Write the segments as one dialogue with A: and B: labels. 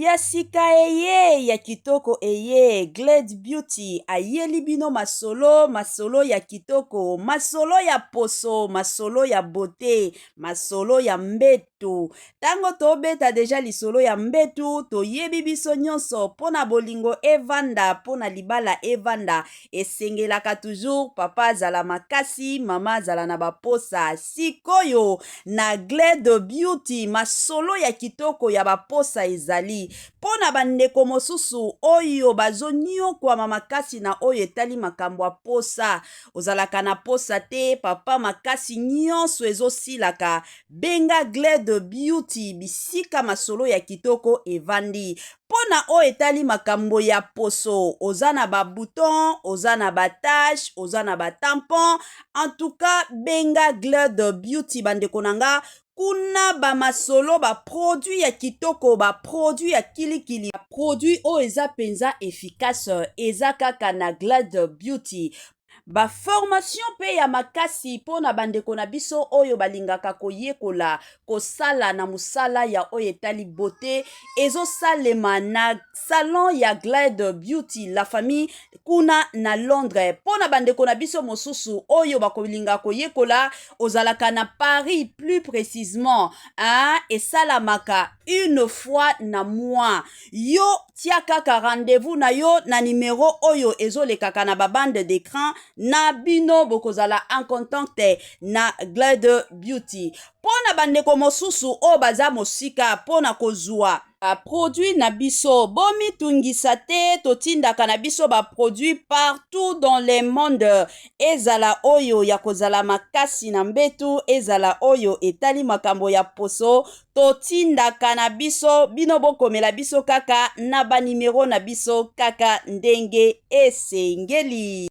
A: ya sika eye ya kitoko eye Glade Beauty ayeli bino masolo ya kitoko, masolo ya poso, masolo ya beauté, masolo ya mbetu. Tango tobeta deja lisolo ya mbetu toyebi biso nyonso pona bolingo evanda, pona libala evanda, esengelaka toujours papa azala makasi, mama azala na baposa. Sikoyo na Glade Beauty masolo ya kitoko ya baposa ezali pona bandeko mosusu oyo bazoniokwama makasi na oyo etali makambo ya posa. Ozalaka na posa te, papa makasi nyonso ezosilaka, benga Glade Beauty bisika masolo ya kitoko evandi. Pona oyo etali makambo ya poso, oza na ba bouton, oza na ba tache, oza na ba tampon, en tout cas benga Glade Beauty bandeko nanga. Kuna ba masolo ba produit ya kitoko, ba produit ya kilikili, ba produit o eza penza efficace, eza kaka na Glade Beauty. Ba formation pe ya makasi pona bandeko na biso oyo balingaka koyekola kosala na musala ya oyo etali beauté ezosalema na salon ya Glade Beauty la famille kuna na Londres. Pona bandeko na biso mosusu oyo bakolinga koyekola ozalaka na Paris plus précisément, esalamaka une fois na mois. Yo tia kaka rendez-vous na yo na numéro oyo ezolekaka na babande d'écran na bino bokozala en contact na Glade Beauty. Pona bandeko mosusu o baza mosika pona kozwa produit na biso bomi tungisa te, totindaka na biso ba produit partout dans le monde. Ezala oyo ya kozala makasi na mbetu, ezala oyo etali makambo ya poso, totindaka na biso bino bokomela biso kaka na ba numero na biso kaka ndenge esengeli.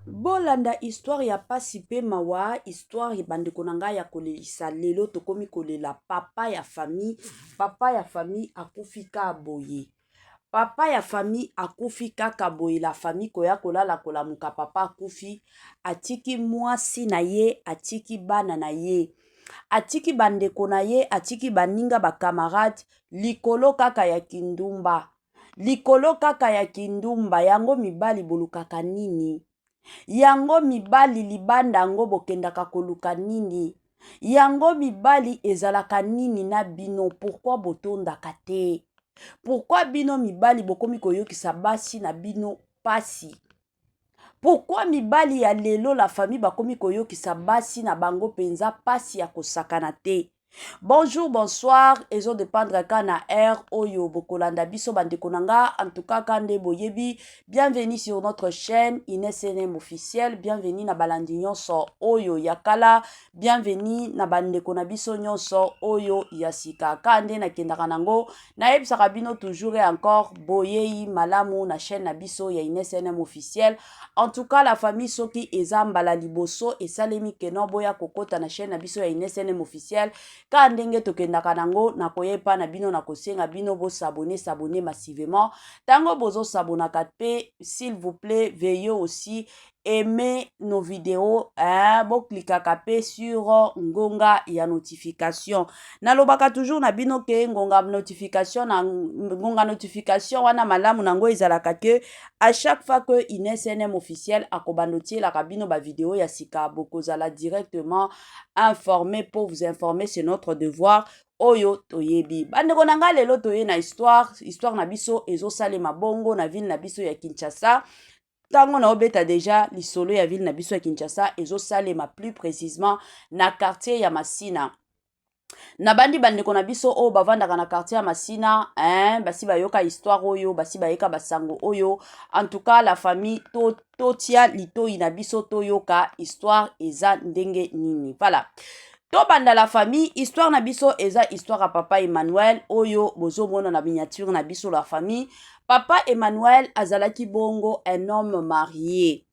A: Bolanda histoire ya pasi pe mawa, histoire bandeko na ngai ya kolelisa lelo tokomi kolela papa ya famille akufika boye. Papa ya famille akufi kaka boye, la famille koya kolala kolamuka papa akufi, atiki mwasi na ye, atiki bana na ye, atiki bandeko na ye, atiki baninga ba camarade, likolo kaka ya kindumba. Likolo kaka ya kindumba, yango mibali bolukaka nini? Yango mibali libanda yango bokendaka koluka nini? Yango mibali ezalaka nini na bino? Pourquoi botondaka te? Pourquoi bino mibali bokomi koyokisa basi na bino pasi? Pourquoi mibali ya lelo la famille bakomi koyokisa basi na bango penza pasi ya kosakana te? Bonjour, bonsoir, ezo dépendre kana air oyo bokolanda biso bandeko nanga, en tout cas kande boyebi, bienvenue sur notre chaîne INESNM officiel, bienvenue na balandi nyonso oyo yakala, bienvenue na bandeko na biso nyonso oyo yasika, kande na kendaka nango, na ebisaka bino toujours et encore boyei malamu na chaîne na biso ya INESNM officiel. En tout cas la famille soki ezambala liboso esalemi keno boya kokota na chaîne na biso ya INESNM officiel. Ka ndenge tokendaka nango na koyepa na bino na kosenga bino bo s'abonner massivement. Tango bozo s'abonaka pe, s'il vous plaît, veuillez aussi aimer nos vidéos, bo klikaka pe sur ngonga ya notification. Nalobaka toujours na bino ke ngonga notification wana malamu nango ezalaka ke à chaque fois que INESNM officiel akobandotie la kabino ba vidéo ya sika bokozala directement informé pour vous informer, c'est notre devoir. Oyo toyebi bandeko nanga lelo toye na histoire na biso ezosalema bongo na ville na biso ya Kinshasa. Tango na obeta deja lisolo ya ville na biso ya Kinshasa ezosalema plus précisément na quartier ya Masina. Na bandi bandeko na biso o bavandaka na quartier ya Masina, basi bayoka histoire oyo, basi bayeka basango oyo. En tout cas la famille totia litoi na biso toyoka histoire eza ndenge nini. Voilà. To banda la famille, histoire na biso eza histoire à papa Emmanuel oyo bozo mona na miniature na biso la famille. Papa Emmanuel azalaki bongo un homme marié.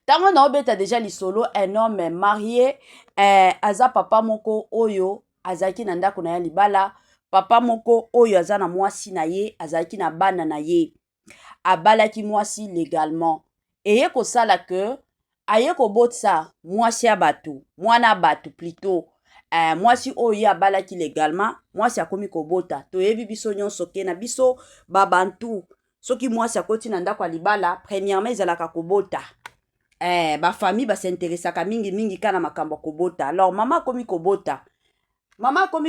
A: Tango na obeta déjà lisolo un homme marié, aza papa moko oyo azalaki na ndako na ya libala, papa moko oyo aza na mwasi na ye, azalaki na bana na ye. Abalaki mwasi légalement. Eye kosala que aye kobotsa mwasi ya batu, mwana batu plutôt, mwasi oyo abalaki légalement mwasi akomi kobota toyebi biso nyonso ke na biso babantu soki mwasi akoti na ndako ya libala premièrement ezalaka kobota bafamille basinteresaka mingi kana makambo kobota. Alors mama akomi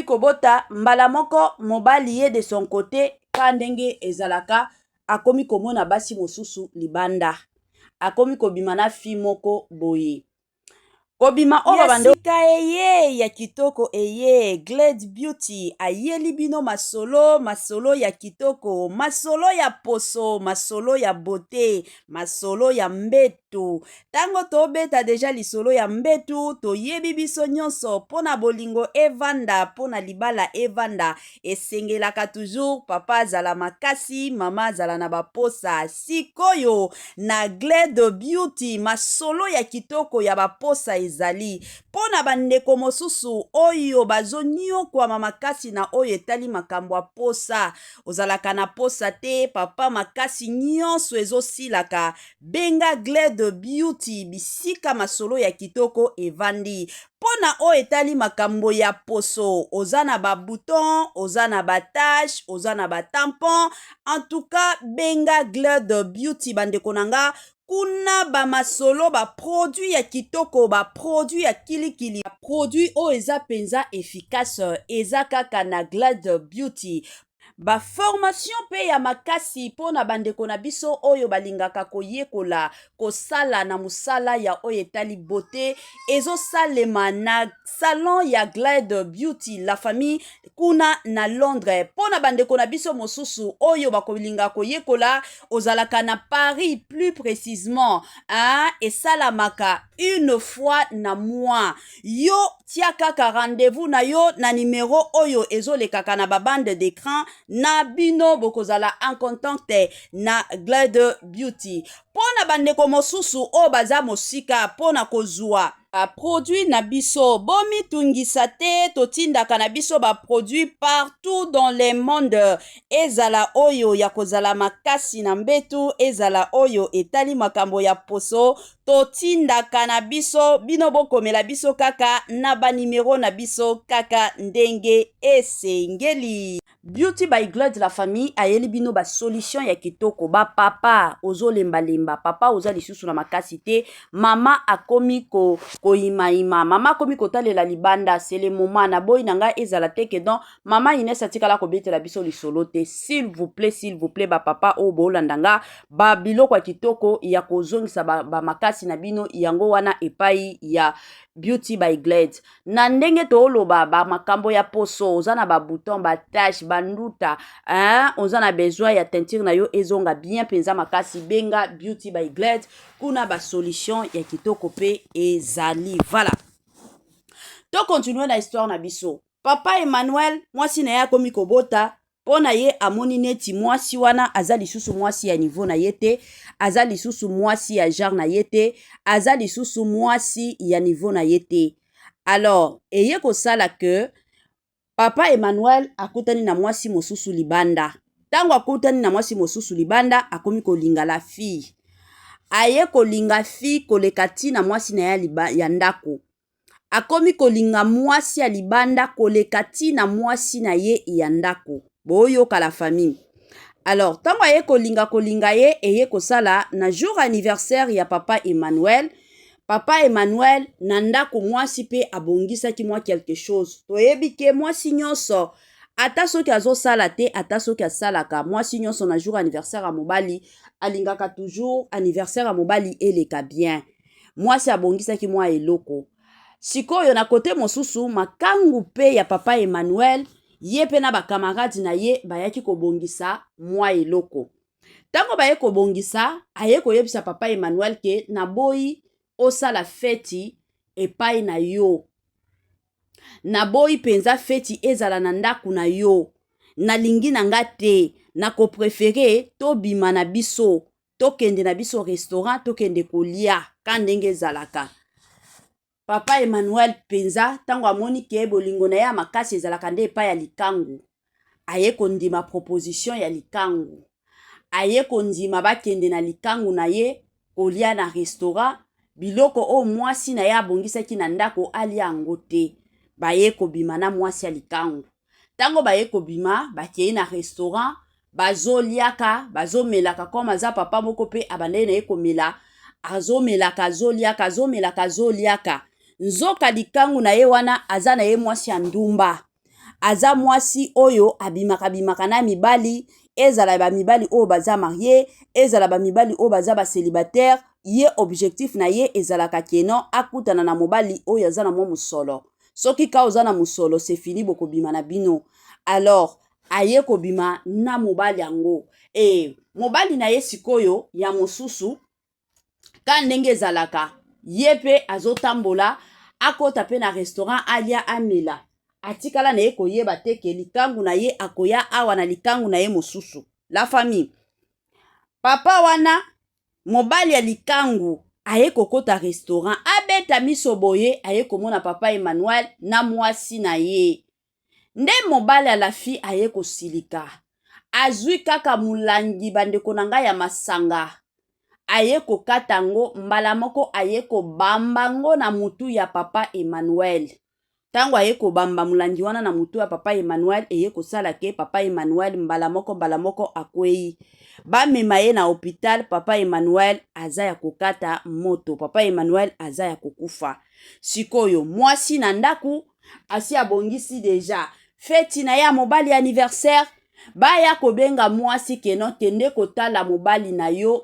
A: kobota mbala moko mobali ye de son côté ka ndenge ezalaka akomi komona basi mosusu libanda akomi kobima na fi moko boye kobima oyo bandeka eye ya kitoko eye Glade Beauty ayeli bino masolo ya kitoko, masolo ya poso, masolo ya beauté, masolo ya mbetu. Tango tobeta deja lisolo ya mbetu toyebi biso nyonso pona bolingo evanda pona libala evanda esengelaka toujours papa azala makasi mama azala na baposa. Sikoyo na Glade Beauty masolo ya kitoko ya baposa ezali pona bandeko mosusu oyo bazoniokwama makasi na oyo etali makambo ya posa ozalaka na posa te papa makasi nyonso ezosilaka benga Glade Beauty bisika masolo ya kitoko evandi pona oyo etali makambo ya poso oza na babouton oza na batache oza na batampon en tout cas benga Glade Beauty bandeko nanga kuna bamasolo baproduit ya kitoko baproduit ya kilikili baproduit oyo eza penza efficace eza kaka na Glade Beauty. Formation pe ya makasi pona bandeko na biso oyo balingaka koyekola kosala na musala ya oyo etali beauté ezosalema na salon ya Glade Beauty la famille kuna na Londres. Pona bandeko na biso mosusu oyo bakolinga koyekola ozalaka na Paris plus précisément esalamaka une fois na mois yo tia kaka rendez-vous na yo na numéro oyo ezolekaka na babande d'écran na bino bokozala en contact na Glade Beauty. Pona bandeko mosusu o baza mosika pona kozwa produit na biso bomi tungisa te totindaka na biso ba produit partout dans le monde ezala oyo ya kozala makasi na mbetu ezala oyo etali makambo ya poso totindaka na biso bino bokomela biso kaka na ba numero na biso kaka ndenge esengeli. Beauty by Glade la famille ayeli bino ba solution ya kitoko ba papa ozolemba papa oza lisusu na makasi te mama akomi koyimayima mama akomi kotalela libanda c'est le moment na boy nanga ezala teke donc mama Inès atikala kobetela biso lisolo te s'il vous plaît ba papa o bolandanga ba biloko ya kitoko ya kozongisa ba makasi na bino yango wana epai ya Beauty by Glade. Na ndenge tooloba ba makambo ya poso oza na ba bouton ba tache banduta oza na besoin ya teinture na yo ezonga bien penza makasi benga Beauty by Glade kuna ba solution ya kitoko pe ezali. Voilà. To continuer na histoire na biso. Papa Emmanuel mwasi na ya komi kobota pona ye amoni neti mwasi wana aza lisusu mwasi ya niveau na yete aza lisusu mwasi ya genre na yete aza lisusu mwasi ya niveau na yete. Alors eye kosala que papa Emmanuel akutani na mwasi mosusu libanda. Tango akutani na mwasi mosusu libanda akomi kolinga la fille. Aye kolinga fille kolekati na mwasi na ya ndako. Akomi kolinga mwasi ya libanda kolekati na mwasi na ye ya ndako. Boyo ka la famille. Alors, tango aye kolinga ye eye kosala na jour anniversaire ya papa Emmanuel. Papa Emmanuel na ndako mwasi pe abongisaki mwa quelque chose. Toyebi ke mwasi nyonso ata soki azosala te ata soki asalaka mwasi nyonso na jour anniversaire ya mobali alingaka toujours anniversaire ya mobali eleka bien. Mwasi abongisaki mwa eloko. Sikoyo na kote mosusu makangu pe ya papa Emmanuel ye pe na ba camarade na ye bayaki kobongisa mwa eloko. Tango baye kobongisa aye koyebisa papa Emmanuel ke na boyi osala feti epai na yo. Na boyi penza feti ezala na ndaku na yo. Na lingi na nga te na ko préféré to bima na biso to kende na biso restaurant to kende kolia kandenge ezalaka. Papa Emmanuel penza tango amoni ke bolingo na ya makasi ezalaka nde epai ya likangu. Aye kondima proposition ya likangu. Aye kondima bakende na likangu na ye kolia na restaurant biloko o mwasi na ya abongisaki na ndako alia yango te. baye kobima na mwasi ya likangu. Tango baye kobima bakei na restaurant bazoliaka bazomelaka comme aza papa moko pe abandeli na ye komela azomelaka azoliaka nzoka likangu na ye wana aza na ye mwasi ya ndumba. Aza mwasi oyo abimaka na mibali, ezala ba mibali oyo baza marié, ezala ba mibali oyo baza ba célibataire, ye objectif na ye ezalaka keno akutana na mobali oyo aza na mwa musolo. Soki ka oza na musolo c'est fini bokobima na bino. Alors aye kobima na mobali yango. Mobali na ye sikoyo ya mosusu ka ndenge ezalaka ye pe azotambola akota pe na restaurant alia amela. Atikala na ye koyeba te ke likangu na ye akoya awa na likangu na ye mosusu. La famille. Papa wana mobali ya likangu aye kokota restaurant abeta miso boye aye komona papa Emmanuel na mwasi na ye. Nde mobali ya la fille aye kosilika. Azwi kaka mulangi bandeko na ngai ya masanga. Aye kokata ngo mbala moko aye kobamba ngo na mutu ya papa Emmanuel. Tango aye kobamba mulangi wana na mutu ya papa Emmanuel eye kosala ke papa Emmanuel mbala moko akwei. Bamema ye na hôpital papa Emmanuel aza ya kokata moto. Papa Emmanuel aza ya kokufa. Sikoyo mwasi na ndaku asi abongisi deja feti na ya mobali anniversaire. Baya kobenga mwasi keno kende kotala mobali na yo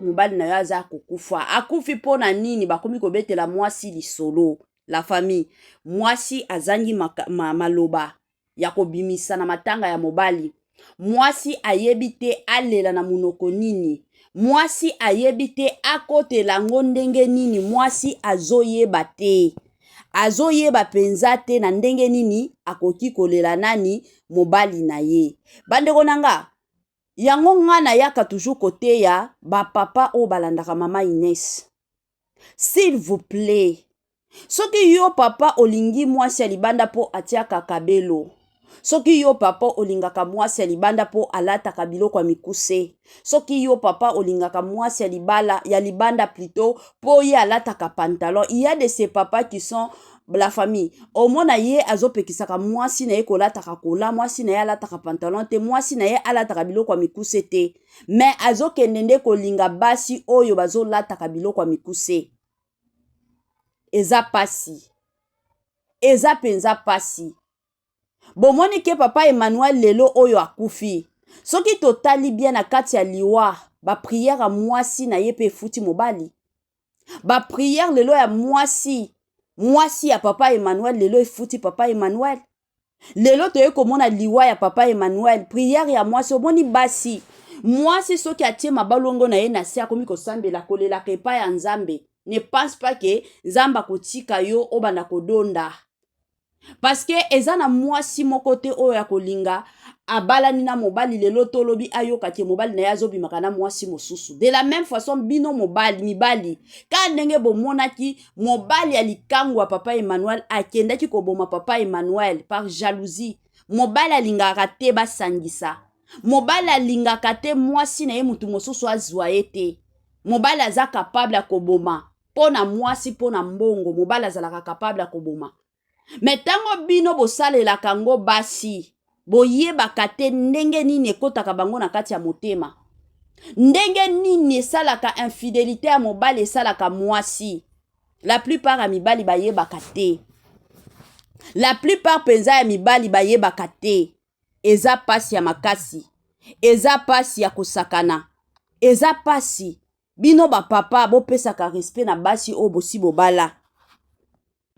A: aza kokufa. Akufi pona nini bakomi kobetela mwasi lisolo. La famille. Mwasi azangi maloba ya kobimisa na matanga ya mobali. Mwasi ayebite alela na munoko nini. Mwasi ayebite akotela ngo ndenge nini. Mwasi azoyeba te. Azoyeba penza te na ndenge nini akoki kolela nani mobali na ye. Bandeko nanga yango nga na yaka toujours kote ya ba papa o balandaka mama Inès. S'il vous plaît. Soki yo papa olingi mwasi ya libanda po atiaka kabelo. Soki yo papa olingaka mwasi ya libanda po alataka biloko ya mikuse. Soki yo papa olingaka mwasi ya libanda plutôt po ye alataka pantalon. Il y a de ces papas qui sont la famille. Omona ye azopekisaka mwasi na ye kolataka kola, mwasi na ye alataka pantalon te, mwasi na ye alataka biloko ya mikuse te. Mais azokende nde kolinga basi oyo bazolataka biloko ya mikuse. Eza pasi. Eza penza pasi. Bomoni ke papa Emmanuel lelo oyo akufi. Soki totali bien na kati ya liwa, ba prière mwasi na ye pe futi mobali. Ba prière lelo ya mwasi ya papa Emmanuel lelo efuti papa Emmanuel. Lelo toye komona liwa ya papa Emmanuel, prière ya mwasi omoni basi. Mwasi soki atie mabalongo na ye na se akomi kosambela kolela kepa ya Nzambe. Ne pense pas que Nzamba kotika yo obanda kodonda. Parce que eza na mwasi moko te oyo ya kolinga abalani na mobali lelo tolobi ayoka ke mobali na yazo bimaka na mwasi mosusu. De la même façon bino mibali ka ndenge bomonaki mobali ya likangu wa papa Emmanuel akendaki koboma papa Emmanuel par jalousie. Mobali alingaka te basangisa. Mobali alingaka te mwasi na ye mutu mosusu azwa ye te. Mobali aza capable ya koboma. Pona mwasi pona mbongo mobali azalaka capable ya koboma. Metango bino bosalelaka ngo basi boyebaka te ndenge nini ekotaka bango na kati ya motema. Ndenge nini esalaka infidélité ya mobali esalaka mwasi. La plupart ya mibali bayebaka te. La plupart penza ya mibali bayebaka te. Eza pasi ya makasi. Eza pasi ya kosakana. Eza pasi. Bino ba papa bopesaka respect na basi o bosi bobala.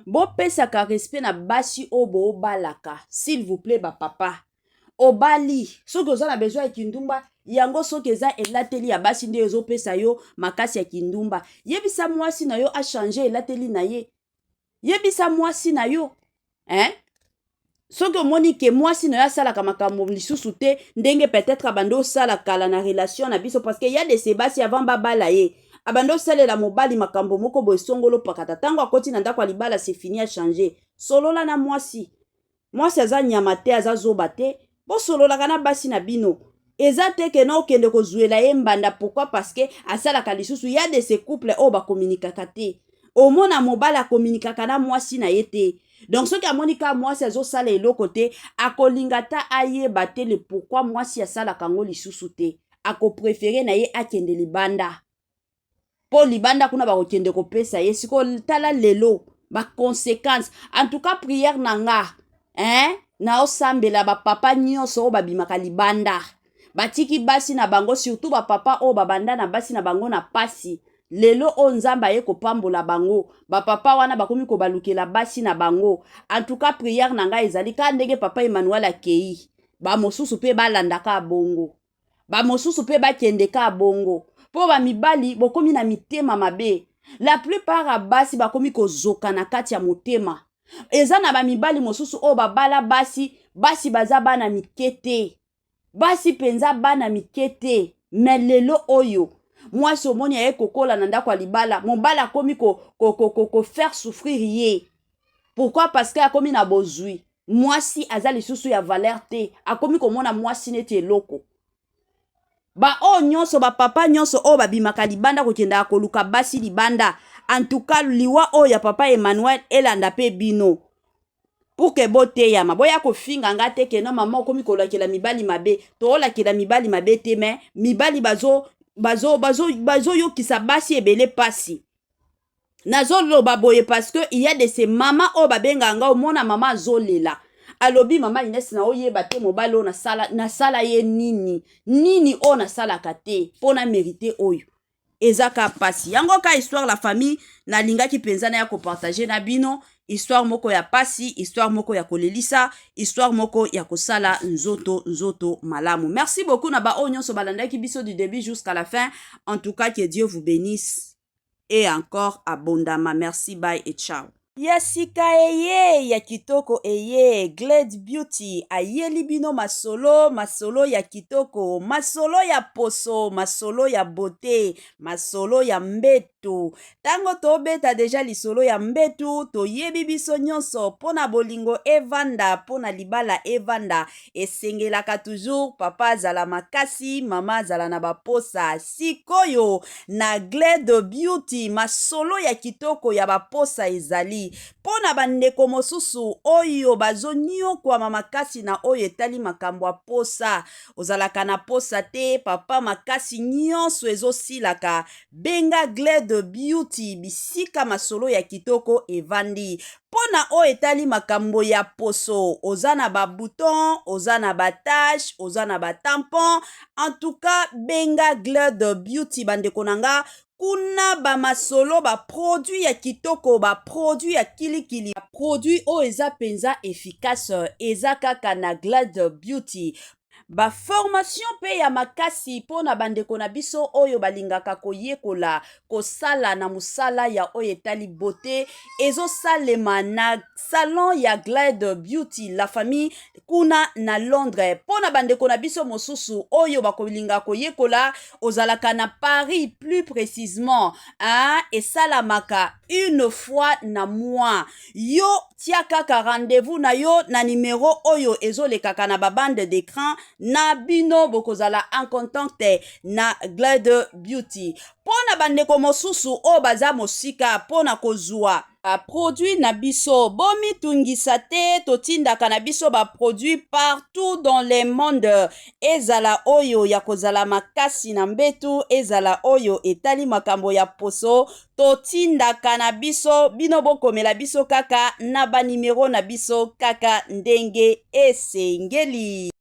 A: Bopesaka respect na basi o bobalaka. S'il vous plaît ba papa. Obali. Soki oza na besoin ya kindumba. Yango soki eza elateli ya basi nde ezopesa yo makasi ya kindumba. Yebisa mwasi na yo a changer elateli na ye. Yebisa mwasi na yo. Soki omoni ke mwasi na yo asalaka makambo lisusu te ndenge peut-être abando osala kala na relation na biso parce que y a de ces basi avant babala ye. Abando salela mobali makambo moko boye songolo pakata. Tango akoti na ndako libala c'est fini à changer. Solola na mwasi. Mwasi aza nyama te aza zoba te. Bo solola kana basi na bino. Eza te ke na okende ko zuela ye mbanda. Pourquoi? Parce que asalaka lisusu. Y a de ces couples o ba communicaka te. omona mobali akominikaka na mwasi na ye te. Donc soki amoni ka mwasi azosala eloko te akolinga ta ayeba te le pourquoi mwasi asalaka ngo lisusu te, akoprefere na ye akende libanda po libanda kuna bakokende kopesa ye. Siko tala lelo baconséquence. En tout cas prière na nga na osambela bapapa nyonso oyo babimaka libanda batiki basi na bango, surtout bapapa oyo babanda na basi na bango na pasi. Lelo o nzamba ye kopambola bango bapapa wana bakomi kobalukela basi na bango. En tout cas prière na nga ezali ka ndenge papa Emmanuel akei bamosusu pe balandaka bongo, bamosusu pe bakendeka bongo. Po bamibali bokomi na mitema mabe. La plupart ya basi bakomi kozoka na kati ya motema. Eza na bamibali mosusu o babala basi baza bana mikete, basi penza bana mikete. Mais lelo oyo mwasi omoni aye kokola na ndako ya libala, mobala akomi ko faire souffrir ye. Pourquoi? Parce que akomi na bozwi. Mwasi aza lisusu ya valeur te, akomi komona mwasi neti eloko. Ba o nyonso ba papa nyonso o babimaka libanda kokenda koluka basi libanda. En tout cas liwa o ya papa Emmanuel elanda pe bino. Pour que bote ya maboya ko finga nga te ke no mama okomi kolakela mibali mabe. To olakela mibali mabe te, mais mibali bazo yokisa basi ebele pasi. Nazo loba boye parce que il y a de ces mamas o babenga nga omona mama azolela. Alobi mama Ines na oyeba te mobali o na sala ye nini o na sala kate pona mérité oyo. Ezaka pasi. Yango ka histoire la famille na linga ki penzana ya ko partager na bino. Histoire moko ya pasi, histoire moko ya kolelisa, histoire moko ya kosala nzoto malamu. Merci beaucoup na ba onyon so balanda ki biso du début jusqu'à la fin. En tout cas, que Dieu vous bénisse et encore abondamment. Merci, bye et ciao. Yasika eye ya kitoko eye Glade Beauty ayeli bino masolo ya kitoko, masolo ya poso, masolo ya beauté, masolo ya mbetu. Tango tobeta deja lisolo ya mbetu toyebi biso nyonso pona bolingo evanda, pona libala evanda, esengelaka toujours papa azala makasi, mama azala na baposa. Sikoyo na Glade Beauty masolo ya kitoko ya baposa ezali pona bandeko mosusu oyo bazoniokwama makasi na oyo etali makambo ya posa. Ozalaka na posa te, papa makasi nyonso ezosilaka, benga Glade Beauty bisika masolo ya kitoko evandi. Pona oyo etali makambo ya poso, oza na ba bouton, oza na ba tache, oza na ba tampon. En tout cas benga Glade Beauty bandeko nanga. Kuna ba masolo ba produit ya kitoko, ba produit ya kilikili, ba produit o eza penza efficace, eza kaka na Glade Beauty. Ba formation pe ya makasi pona bandeko na biso oyo balingaka koyekola kosala na musala ya oyo etali beauté ezo salema na salon ya Glade Beauty la famille kuna na Londres. Pona bandeko na biso mosusu oyo bakolinga koyekola ozalaka na Paris plus précisément esalamaka une fois na mois. Yo tia kaka rendez-vous na yo na numéro oyo ezolekaka na babande d'écran na bino bokozala en contact na Glade Beauty. Pona bandeko mosusu o baza mosika pona kozwa produit na biso bomi tungisa te, totindaka na biso ba produit partout dans le monde. Ezala oyo ya kozala makasi na mbetu, ezala oyo etali makambo ya poso, totindaka na biso bino bokomela biso kaka na ba numero na biso kaka ndenge esengeli.